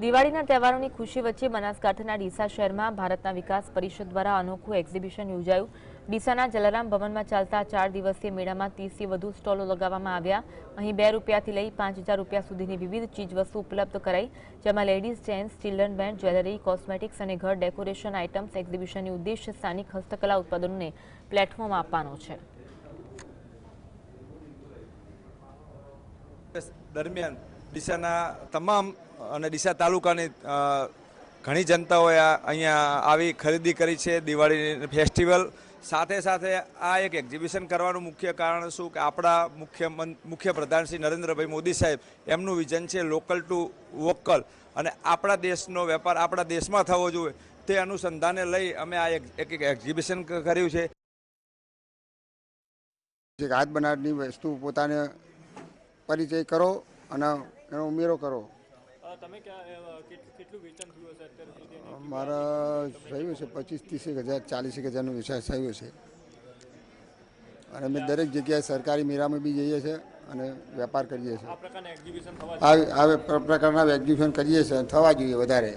દિવાળીના તહેવારોની ખુશી વચ્ચે બનાસકાંઠાના ડીસા શહેરમાં ભારતના વિકાસ પરિષદ દ્વારા અનોખું એક્ઝિબિશન યોજાયું। ડીસાના જલારામ ભવનમાં ચાલતા 4 દિવસીય મેળામાં 30થી વધુ સ્ટોલો લગાવવામાં આવ્યા। અહીં ₹2 લઈ 5000 રૂપિયા સુધીની વિવિધ ચીજવસ્તુ ઉપલબ્ધ કરાઈ, જેમાં ladies gents, children band, jewellery, cosmetics અને ઘર ડેકોરેશન આઇટમ્સ। એક્ઝિબિશનની ઉદ્દેશ્ય સ્થાનિક હસ્તકલા ઉત્પાદનોને પ્લેટફોર્મ આપવાનો છે। દરમિયાન ડીસાના તમામ અને ડીસા તાલુકાની ઘણી જનતાઓએ અહીંયા આવી ખરીદી કરી છે દિવાળી ફેસ્ટિવલ સાથે સાથે આ એક એક્ઝિબિશન કરવાનું મુખ્ય કારણ શું કે આપણા મુખ્ય પ્રધાન શ્રી નરેન્દ્રભાઈ મોદી સાહેબ એમનું વિઝન છે લોકલ ટુ વોકલ અને આપણા દેશનો વેપાર આપણા દેશમાં થવો જોઈએ તે અનુસંધાને લઈ અમે આ એક એક્ઝિબિશન કર્યું છે। હાથ બનાવવાની વસ્તુ પોતાને પરિચય કરો અને એનો ઉમેરો કરો। મારા થયું છે 25-30 હજાર 40 હજારનો વિચાર થયો છે અને અમે દરેક જગ્યાએ સરકારી મેળામાં બી જઈએ છીએ અને વેપાર કરીએ છીએ। આ પ્રકારના એક્ઝિબિશન કરીએ છીએ, થવા જોઈએ વધારે।